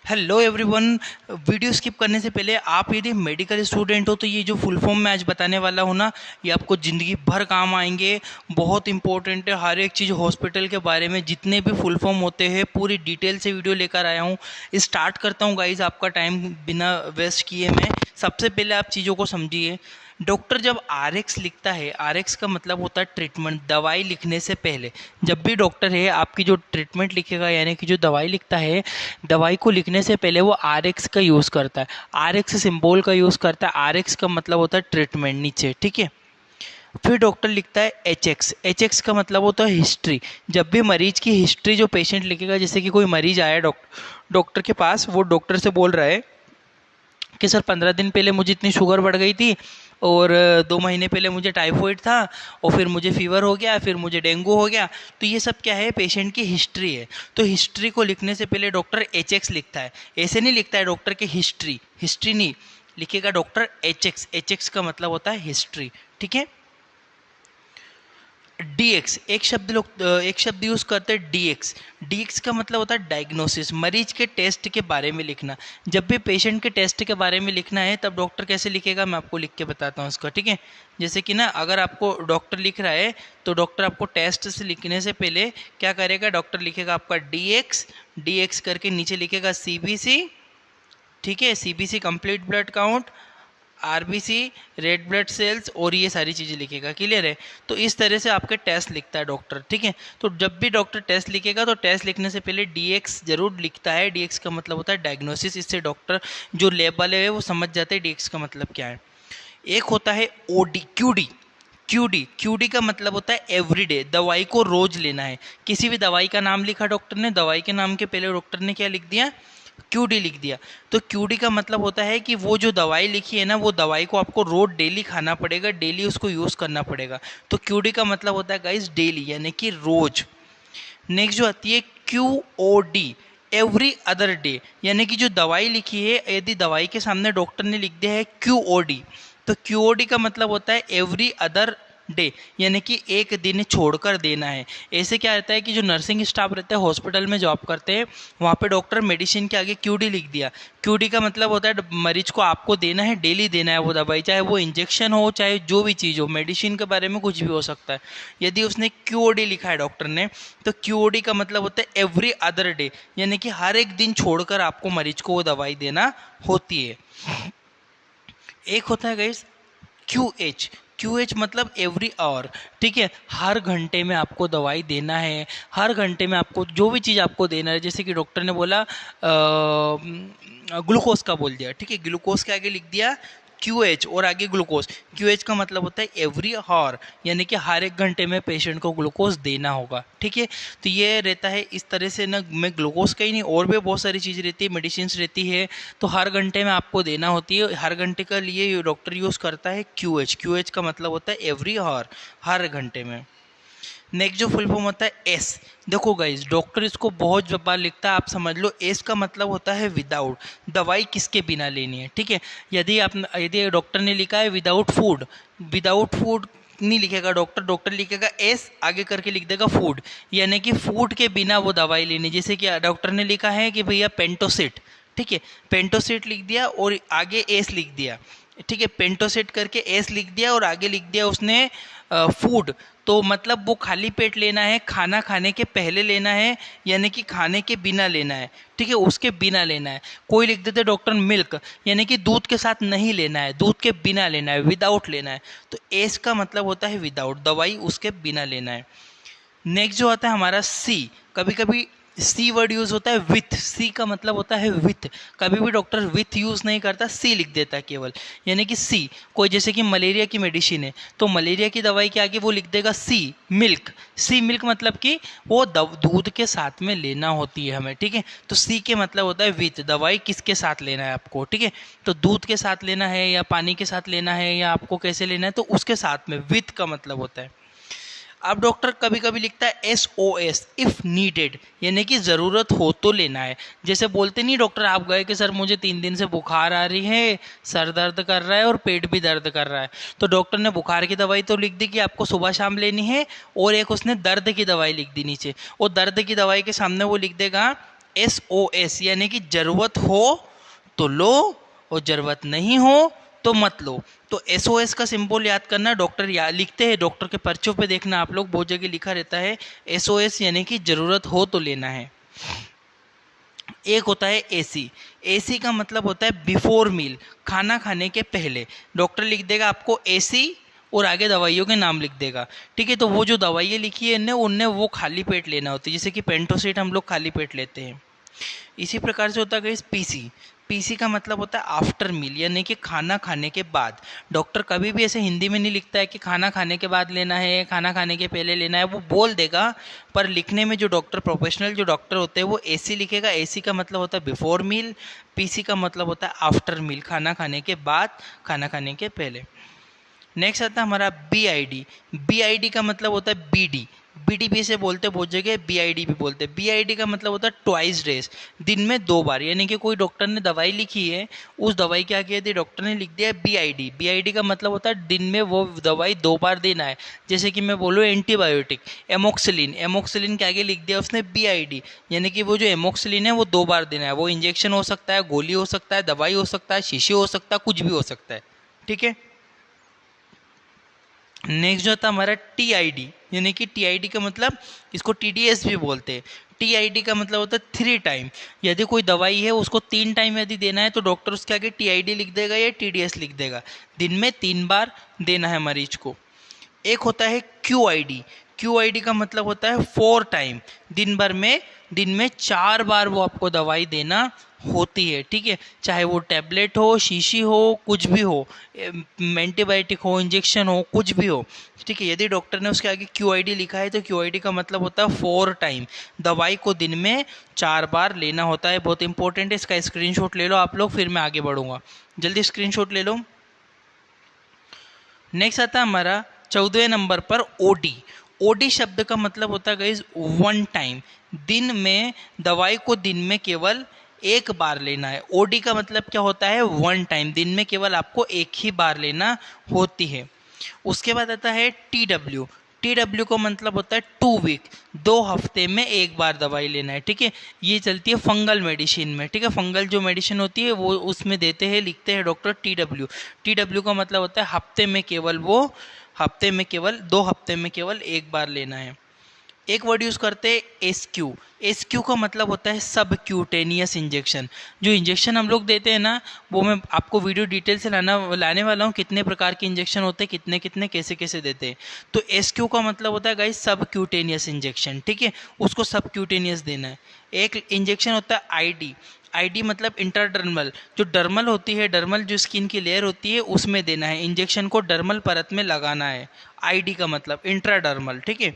Hello everyone. Video skip करने से पहले आप यदि मेडिकल स्टूडेंट हो तो ये जो फुल फॉर्म मैं आज बताने वाला हूँ ना, ये आपको ज़िंदगी भर काम आएंगे। बहुत इंपॉर्टेंट है, हर एक चीज़ हॉस्पिटल के बारे में जितने भी फुल फॉर्म होते हैं पूरी डिटेल से वीडियो लेकर आया हूँ। स्टार्ट करता हूँ गाइज, आपका टाइम बिना वेस्ट किए। मैं सबसे पहले आप चीज़ों को समझिए। डॉक्टर जब आरएक्स लिखता है, आरएक्स का मतलब होता है ट्रीटमेंट। दवाई लिखने से पहले जब भी डॉक्टर है आपकी जो ट्रीटमेंट लिखेगा, यानी कि जो दवाई लिखता है, दवाई को लिखने से पहले वो आरएक्स का यूज़ करता है, आरएक्स सिंबल का यूज़ करता है। आरएक्स का मतलब होता है ट्रीटमेंट नीचे, ठीक है। फिर डॉक्टर लिखता है एचएक्स। एचएक्स का मतलब होता है हिस्ट्री। जब भी मरीज की हिस्ट्री जो पेशेंट लिखेगा, जैसे कि कोई मरीज आया डॉक्टर के पास, वो डॉक्टर से बोल रहा है कि सर 15 दिन पहले मुझे इतनी शुगर बढ़ गई थी, और 2 महीने पहले मुझे टाइफाइड था, और फिर मुझे फीवर हो गया, फिर मुझे डेंगू हो गया। तो ये सब क्या है, पेशेंट की हिस्ट्री है। तो हिस्ट्री को लिखने से पहले डॉक्टर एचएक्स लिखता है। ऐसे नहीं लिखता है डॉक्टर की हिस्ट्री, हिस्ट्री नहीं लिखेगा डॉक्टर एचएक्स। एचएक्स का मतलब होता है हिस्ट्री, ठीक है। डीएक्स एक शब्द यूज करते हैं, डीएक्स। डीएक्स का मतलब होता है डायग्नोसिस, मरीज के टेस्ट के बारे में लिखना। जब भी पेशेंट के टेस्ट के बारे में लिखना है तब डॉक्टर कैसे लिखेगा, मैं आपको लिख के बताता हूँ उसका, ठीक है। जैसे कि ना, अगर आपको डॉक्टर लिख रहा है तो डॉक्टर आपको टेस्ट से लिखने से पहले क्या करेगा, डॉक्टर लिखेगा आपका डीएक्स। डीएक्स करके नीचे लिखेगा सीबीसी, ठीक है। CBC complete blood count, RBC, red blood cells, और ये सारी चीज़ें लिखेगा। क्लियर है। तो इस तरह से आपके टेस्ट लिखता है डॉक्टर, ठीक है। तो जब भी डॉक्टर टेस्ट लिखेगा तो टेस्ट लिखने से पहले डीएक्स जरूर लिखता है। डीएक्स का मतलब होता है डायग्नोसिस। इससे डॉक्टर जो लैब वाले हैं वो समझ जाते हैं डीएक्स का मतलब क्या है। एक होता है ओडी, क्यूडी। क्यूडी का मतलब होता है एवरीडे, दवाई को रोज लेना है। किसी भी दवाई का नाम लिखा डॉक्टर ने, दवाई के नाम के पहले डॉक्टर ने क्या लिख दिया, क्यूडी लिख दिया। तो क्यूडी का मतलब होता है कि वो जो दवाई लिखी है ना, वो दवाई को आपको रोज डेली खाना पड़ेगा, डेली उसको यूज करना पड़ेगा। तो क्यूडी का मतलब होता है गाइस डेली, यानी कि रोज। नेक्स्ट जो आती है q o d, every other day. यानी कि जो दवाई लिखी है, यदि दवाई के सामने डॉक्टर ने लिख दिया है क्यू ओ डी, तो क्यू ओ डी का मतलब होता है एवरी अदर डे, यानी कि एक दिन छोड़कर देना है। ऐसे क्या रहता है कि जो नर्सिंग स्टाफ रहता है, हॉस्पिटल में जॉब करते हैं, वहाँ पे डॉक्टर मेडिसिन के आगे क्यूडी लिख दिया। क्यूडी का मतलब होता है मरीज को आपको देना है, डेली देना है वो दवाई, चाहे वो इंजेक्शन हो, चाहे जो भी चीज़ हो। मेडिसिन के बारे में कुछ भी हो सकता है। यदि उसने क्यूओडी लिखा है डॉक्टर ने, तो क्यूओडी का मतलब होता है एवरी अदर डे, यानी कि हर एक दिन छोड़कर आपको मरीज को वो दवाई देना होती है। एक होता है guys Q H. Q H मतलब एवरी आवर, ठीक है। हर घंटे में आपको दवाई देना है, हर घंटे में आपको जो भी चीज़ आपको देना है। जैसे कि डॉक्टर ने बोला ग्लूकोज का बोल दिया, ठीक है, ग्लूकोज के आगे लिख दिया क्यू एच और आगे ग्लूकोज। क्यू एच का मतलब होता है एवरी आवर, यानी कि हर एक घंटे में पेशेंट को ग्लूकोज देना होगा, ठीक है। तो ये रहता है इस तरह से ना, मैं ग्लूकोज का ही नहीं, और भी बहुत सारी चीज़ रहती है, मेडिसिन रहती है, तो हर घंटे में आपको देना होती है। हर घंटे का लिए डॉक्टर यूज़ करता है क्यू एच। क्यू एच का मतलब होता है एवरी आवर, हर घंटे में। नेक्स्ट जो फुल फॉर्म होता है एस। देखो गाइज, डॉक्टर इसको बहुत बार लिखता है, आप समझ लो। एस का मतलब होता है विदाउट, दवाई किसके बिना लेनी है, ठीक है। यदि डॉक्टर ने लिखा है विदाउट फूड, विदाउट फूड नहीं लिखेगा डॉक्टर, डॉक्टर लिखेगा एस आगे करके लिख देगा फूड, यानी कि फूड के बिना वो दवाई लेनी। जैसे कि डॉक्टर ने लिखा है कि भैया पेंटोसिट, ठीक है, पेंटोसिट लिख दिया और आगे एस लिख दिया, ठीक है। पेंटोसेट करके एस लिख दिया और आगे लिख दिया उसने फूड, तो मतलब वो खाली पेट लेना है, खाना खाने के पहले लेना है, यानी कि खाने के बिना लेना है, ठीक है, उसके बिना लेना है। कोई लिख देते डॉक्टर मिल्क, यानी कि दूध के साथ नहीं लेना है, दूध के बिना लेना है, विदाउट लेना है। तो एस का मतलब होता है विदाउट, दवाई उसके बिना लेना है। नेक्स्ट जो आता है हमारा सी। कभी कभी सी वर्ड यूज होता है विथ, सी का मतलब होता है विथ। कभी भी डॉक्टर विथ यूज नहीं करता, सी लिख देता है केवल, यानी कि सी। कोई जैसे कि मलेरिया की मेडिसिन है, तो मलेरिया की दवाई के आगे वो लिख देगा सी मिल्क। सी मिल्क मतलब कि वो दूध के साथ में लेना होती है हमें, ठीक है। तो सी के मतलब होता है विथ, दवाई किसके साथ लेना है आपको, ठीक है। तो दूध के साथ लेना है या पानी के साथ लेना है या आपको कैसे लेना है, तो उसके साथ में विथ का मतलब होता है। अब डॉक्टर कभी कभी लिखता है SOS, इफ नीडेड, यानी कि ज़रूरत हो तो लेना है। जैसे बोलते नहीं डॉक्टर, आप गए कि सर मुझे 3 दिन से बुखार आ रही है, सर दर्द कर रहा है और पेट भी दर्द कर रहा है, तो डॉक्टर ने बुखार की दवाई तो लिख दी कि आपको सुबह शाम लेनी है, और एक उसने दर्द की दवाई लिख दी नीचे, और दर्द की दवाई के सामने वो लिख देगा SOS यानी कि जरूरत हो तो लो और जरूरत नहीं हो तो मत लो। तो SOS का सिंबल याद करना, डॉक्टर लिखते हैं, डॉक्टर के पर्चों पे देखना आप लोग, बहुत जगह लिखा रहता है SOS यानी कि जरूरत हो तो लेना है। एक होता है AC। AC का मतलब होता है बिफोर मील, खाना खाने के पहले। डॉक्टर लिख देगा आपको AC और आगे दवाइयों के नाम लिख देगा, ठीक है। तो वो जो दवाइयाँ लिखी है उनने वो खाली पेट लेना होती है, जैसे कि पेंटोसिट हम लोग खाली पेट लेते हैं। इसी प्रकार से होता है PC। PC का मतलब होता है आफ्टर मील यानी कि खाना खाने के बाद। डॉक्टर कभी भी ऐसे हिंदी में नहीं लिखता है कि खाना खाने के बाद लेना है, खाना खाने के पहले लेना है, वो बोल देगा, पर लिखने में जो डॉक्टर प्रोफेशनल जो डॉक्टर होते हैं वो AC लिखेगा। AC का मतलब होता है बिफोर मील, PC का मतलब होता है आफ्टर मील, खाना खाने के बाद, खाना खाने के पहले। नेक्स्ट आता है हमारा BID। BID का मतलब होता है BD। BD भी से बोलते हैं बहुत जगह, BID भी बोलते हैं। BID का मतलब होता है ट्वाइस डेज, दिन में 2 बार। यानी कि कोई डॉक्टर ने दवाई लिखी है, उस दवाई क्या किया थी, डॉक्टर ने लिख दिया BID। BID का मतलब होता है दिन में वो दवाई 2 बार देना है। जैसे कि मैं बोलूँ एंटीबायोटिक, एमोक्सिलिन, एमोक्सिलिन के आगे लिख दिया उसने BID, यानी कि वो जो एमोक्सिलिन है वो 2 बार देना है। वो इंजेक्शन हो सकता है, गोली हो सकता है, दवाई हो सकता है, शीशी हो सकता है, कुछ भी हो सकता है, ठीक है। नेक्स्ट जो आता है हमारा TID, यानी कि TID का मतलब इसको TDS भी बोलते हैं। TID का मतलब होता है 3 टाइम। यदि कोई दवाई है उसको 3 टाइम यदि देना है तो डॉक्टर उसके आगे TID लिख देगा या TDS लिख देगा। दिन में 3 बार देना है मरीज को। एक होता है QID। QID का मतलब होता है 4 टाइम, दिन में 4 बार वो आपको दवाई देना होती है, ठीक है। चाहे वो टैबलेट हो, शीशी हो, कुछ भी हो, एंटीबायोटिक हो, इंजेक्शन हो, कुछ भी हो, ठीक है। यदि डॉक्टर ने उसके आगे QID लिखा है तो QID का मतलब होता है 4 टाइम, दवाई को दिन में 4 बार लेना होता है। बहुत इंपॉर्टेंट है, इसका स्क्रीनशॉट ले लो आप लोग, फिर मैं आगे बढ़ूंगा। जल्दी स्क्रीनशॉट ले लो। नेक्स्ट आता है हमारा 14वें नंबर पर OD। OD शब्द का मतलब होता है गाइस 1 टाइम, दिन में दवाई को दिन में केवल एक बार लेना है। OD का मतलब क्या होता है, 1 टाइम, दिन में केवल आपको एक ही बार लेना होती है। उसके बाद आता है TW। TW का मतलब होता है 2 वीक, 2 हफ्ते में एक बार दवाई लेना है, ठीक है। ये चलती है फंगल मेडिसिन में, ठीक है। फंगल जो मेडिसिन होती है वो उसमें देते हैं, लिखते हैं डॉक्टर TW। TW का मतलब होता है हफ्ते में केवल 2 हफ्ते में केवल एक बार लेना है। एक वर्ड यूज करते हैं SQ। SQ का मतलब होता है सब क्यूटेनियस इंजेक्शन। जो इंजेक्शन हम लोग देते हैं ना, वो मैं आपको वीडियो डिटेल से लाने वाला हूँ, कितने प्रकार के इंजेक्शन होते हैं, कितने कितने कैसे कैसे देते हैं। तो SQ का मतलब होता है गाइस सब क्यूटेनियस इंजेक्शन, ठीक है, उसको सब क्यूटेनियस देना है। एक इंजेक्शन होता है ID मतलब इंट्राडर्मल, जो डर्मल होती है, डर्मल जो स्किन की लेयर होती है उसमें देना है, इंजेक्शन को डर्मल परत में लगाना है। ID का मतलब इंट्राडर्मल, ठीक है।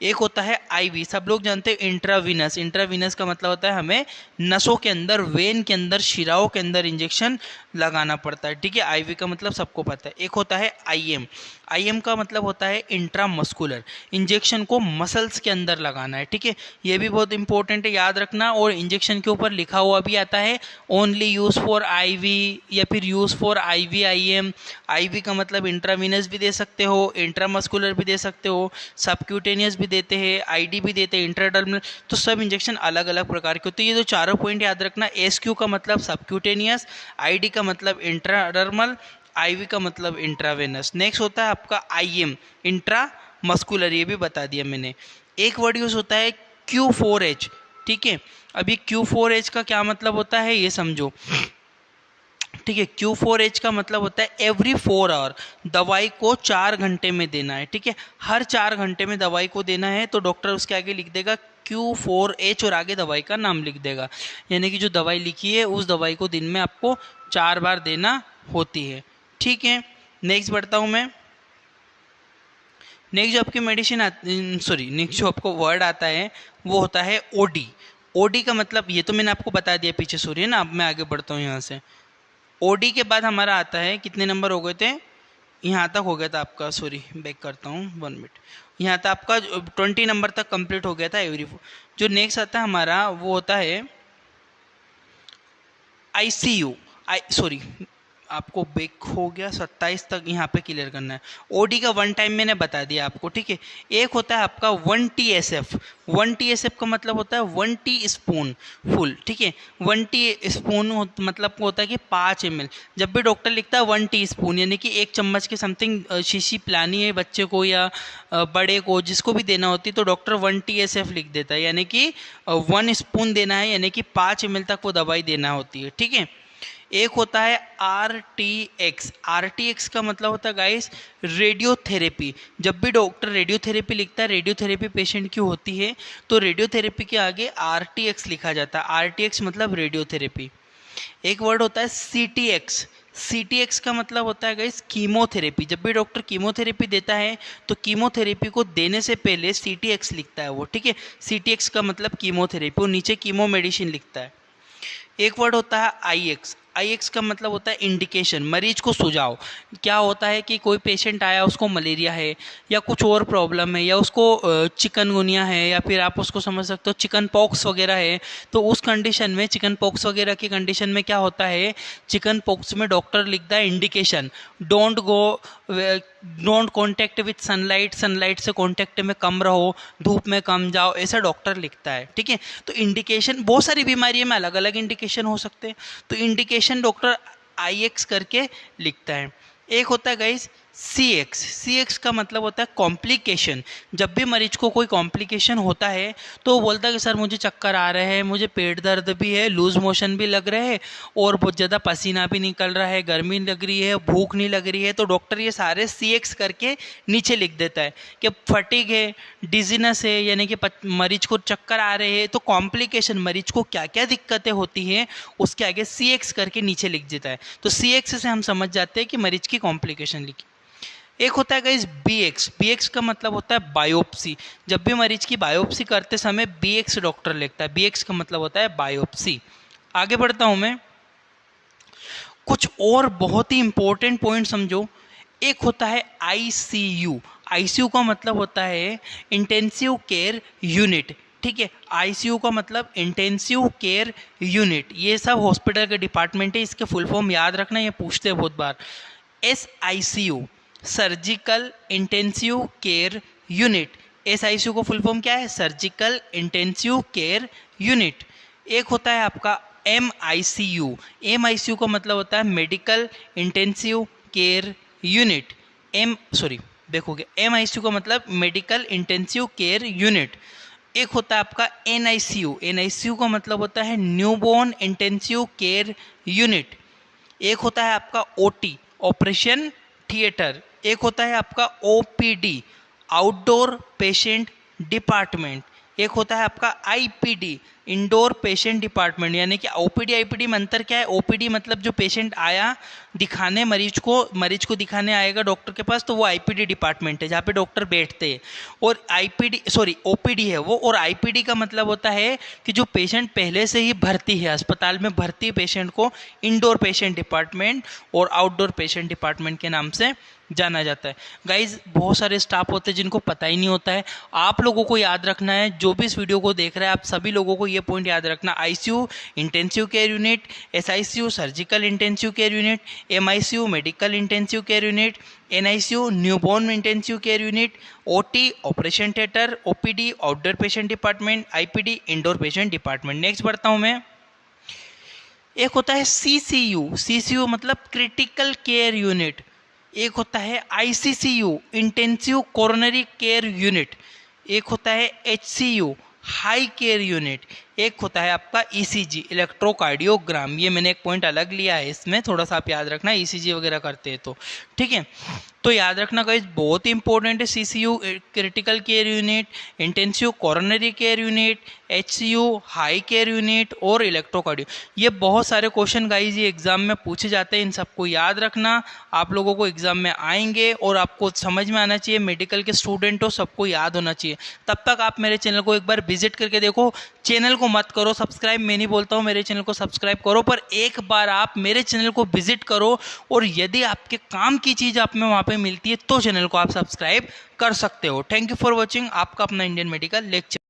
एक होता है IV, सब लोग जानते हैं इंट्रावीनस। इंट्रावीनस का मतलब होता है हमें नसों के अंदर, वेन के अंदर, शिराओं के अंदर इंजेक्शन लगाना पड़ता है, ठीक है। IV का मतलब सबको पता है। एक होता है IM का मतलब होता है इंट्रामस्कुलर, इंजेक्शन को मसल्स के अंदर लगाना है, ठीक है। ये भी बहुत इंपॉर्टेंट है, याद रखना। और इंजेक्शन के ऊपर लिखा हुआ भी आता है ओनली यूज फॉर IV या फिर यूज फॉर IVIM। IV का मतलब इंट्रावीनस भी दे सकते हो, इंट्रामस्कुलर भी दे सकते हो, सबक्यूटेनियस भी देते हैं, ID भी देते हैं, इंट्राडर्मल। तो सब इंजेक्शन अलग अलग प्रकार के होते हैं। ये जो चारों पॉइंट याद रखना, SQ का मतलब सबक्यूटेनियस, ID का मतलब इंट्राडर्मल, IV का मतलब इंट्रावेनस। नेक्स्ट होता है आपका IM, इंट्रा मस्कुलर, ये भी बता दिया मैंने। एक वर्ड यूज होता है Q4H, ठीक है। अभी Q4H का क्या मतलब होता है ये समझो, ठीक है। Q4H का मतलब होता है एवरी 4 आवर, दवाई को 4 घंटे में देना है, ठीक है। हर 4 घंटे में दवाई को देना है, तो डॉक्टर उसके आगे लिख देगा Q4H और आगे दवाई का नाम लिख देगा। यानी कि जो दवाई लिखी है उस दवाई को दिन में आपको 4 बार देना होती है, ठीक है। नेक्स्ट बढ़ता हूँ मैं। नेक्स्ट जो आपकी नेक्स्ट जो आपको वर्ड आता है वो होता है OD। OD का मतलब ये तो मैंने आपको बता दिया पीछे, सॉरी ना। अब मैं आगे बढ़ता हूँ यहाँ से। OD के बाद हमारा आता है, कितने नंबर हो गए थे, यहाँ तक हो गया था आपका, सॉरी बैक करता हूँ 1 मिनट। यहाँ तक आपका 20 नंबर तक कंप्लीट हो गया था एवरी। जो नेक्स्ट आता है हमारा वो होता है ICU। सॉरी आपको बेक हो गया 27 तक यहाँ पे क्लियर करना है। ओडी का 1 टाइम मैंने बता दिया आपको, ठीक है। एक होता है आपका 1 TSF। 1 TSF का मतलब होता है 1 टी स्पून फुल, ठीक है। 1 टी स्पून मतलब होता है कि 5 ml। जब भी डॉक्टर लिखता है 1 टी स्पून यानी कि 1 चम्मच के समथिंग शीशी पिलानी है बच्चे को या बड़े को, जिसको भी देना होती है, तो डॉक्टर 1 TSF लिख देता है, यानी कि 1 स्पून देना है, यानी कि 5 ml तक वो दवाई देना होती है, ठीक है। एक होता है RTX। RTX का मतलब होता है गाइस रेडियोथेरेपी। जब भी डॉक्टर रेडियोथेरेपी लिखता है, रेडियोथेरेपी पेशेंट की होती है, तो रेडियोथेरेपी के आगे RTX लिखा जाता है। RTX मतलब रेडियोथेरेपी। एक वर्ड होता है CTX। CTX का मतलब होता है गाइस कीमोथेरेपी। जब भी डॉक्टर कीमोथेरेपी देता है तो कीमोथेरेपी को देने से पहले CTX लिखता है वो, ठीक है। CTX का मतलब कीमोथेरेपी, और नीचे कीमो मेडिसिन लिखता है। एक वर्ड होता है IX। IX का मतलब होता है इंडिकेशन, मरीज को सुझाव। क्या होता है कि कोई पेशेंट आया, उसको मलेरिया है या कुछ और प्रॉब्लम है, या उसको चिकनगुनिया है, या फिर आप उसको समझ सकते हो चिकन पॉक्स वगैरह है। तो उस कंडीशन में, चिकन पॉक्स वगैरह की कंडीशन में क्या होता है, चिकन पॉक्स में डॉक्टर लिखता है indication, don't contact with sunlight, sunlight से कॉन्टैक्ट में कम रहो, धूप में कम जाओ, ऐसा डॉक्टर लिखता है, ठीक है। तो इंडिकेशन बहुत सारी बीमारियों में अलग अलग इंडिकेशन हो सकते हैं, तो इंडिकेशन डॉक्टर IX करके लिखता है। एक होता है गाइस CX। CX का मतलब होता है कॉम्प्लिकेशन। जब भी मरीज को कोई कॉम्प्लिकेशन होता है तो वो बोलता है कि सर मुझे चक्कर आ रहे हैं, मुझे पेट दर्द भी है, लूज मोशन भी लग रहे हैं, और बहुत ज़्यादा पसीना भी निकल रहा है, गर्मी लग रही है, भूख नहीं लग रही है। तो डॉक्टर ये सारे CX करके नीचे लिख देता है कि फटीग है, डिजीनेस है, यानी कि मरीज को चक्कर आ रहे हैं। तो कॉम्प्लिकेशन, मरीज को क्या क्या दिक्कतें होती हैं, उसके आगे CX करके नीचे लिख देता है। तो CX से हम समझ जाते हैं कि मरीज की कॉम्प्लिकेशन लिखी। एक होता है गाइस BX। BX का मतलब होता है बायोप्सी। जब भी मरीज की बायोप्सी करते समय BX डॉक्टर लिखता है। BX का मतलब होता है बायोप्सी। आगे बढ़ता हूं मैं, कुछ और बहुत ही इंपॉर्टेंट पॉइंट समझो। एक होता है ICU। ICU का मतलब होता है इंटेंसिव केयर यूनिट, ठीक है। ICU का मतलब इंटेंसिव केयर यूनिट। ये सब हॉस्पिटल के डिपार्टमेंट है, इसके फुल फॉर्म याद रखना, ये पूछते हैं बहुत बार। SICU surgical intensive care unit. SICU को फुल फॉर्म क्या है, सर्जिकल इंटेंसिव केयर यूनिट। एक होता है आपका MICU। MICU का मतलब होता है मेडिकल इंटेंसिव केयर यूनिट। देखोगे MICU का मतलब मेडिकल इंटेंसिव केयर यूनिट। एक होता है आपका NICU। NICU का मतलब होता है न्यूबॉर्न इंटेंसिव केयर यूनिट। एक होता है आपका OT ऑपरेशन थिएटर। एक होता है आपका OPD आउटडोर पेशेंट डिपार्टमेंट। एक होता है आपका IPD इंडोर पेशेंट डिपार्टमेंट। यानी कि OPD IPD में अंतर क्या है, OPD मतलब जो पेशेंट आया दिखाने, मरीज को दिखाने आएगा डॉक्टर के पास, तो वो IPD डिपार्टमेंट है जहाँ पे डॉक्टर बैठते हैं। और OPD है वो। और IPD का मतलब होता है कि जो पेशेंट पहले से ही भर्ती है, अस्पताल में भर्ती पेशेंट को इंडोर पेशेंट डिपार्टमेंट और आउटडोर पेशेंट डिपार्टमेंट के नाम से जाना जाता है। गाइज बहुत सारे स्टाफ होते हैं जिनको पता ही नहीं होता है, आप लोगों को याद रखना है। जो भी इस वीडियो को देख रहे हैं, आप सभी लोगों को ये पॉइंट याद रखना। ICU intensive care unit, SICU surgical intensive care unit, MICU medical intensive care unit, NICU newborn intensive care unit, OT operation theatre, OPD outdoor patient department, IPD indoor patient department. Next बढ़ता हूँ मैं। एक होता है CCU मतलब critical care unit. एक होता है ICCU intensive coronary care unit. एक होता है HCU हाई केयर यूनिट। एक होता है आपका ECG इलेक्ट्रोकार्डियोग्राम। ये मैंने एक पॉइंट अलग लिया है, इसमें थोड़ा सा आप याद रखना, ECG वगैरह करते हैं तो ठीक है। तो याद रखना गाइस बहुत ही इंपॉर्टेंट है। CCU critical care unit, intensive coronary care unit, HCU high care unit और इलेक्ट्रोकार्डियो। ये बहुत सारे क्वेश्चन गाइस ये एग्जाम में पूछे जाते हैं, इन सबको याद रखना। आप लोगों को एग्जाम में आएंगे और आपको समझ में आना चाहिए, मेडिकल के स्टूडेंट हो सबको याद होना चाहिए। तब तक आप मेरे चैनल को एक बार विजिट करके देखो। चैनल को मत करो सब्सक्राइब, मैं नहीं बोलता हूँ मेरे चैनल को सब्सक्राइब करो, पर एक बार आप मेरे चैनल को विजिट करो, और यदि आपके काम की चीज़ आप में वहाँ पे मिलती है तो चैनल को आप सब्सक्राइब कर सकते हो। Thank you for watching. आपका अपना इंडियन मेडिकल लेक्चर।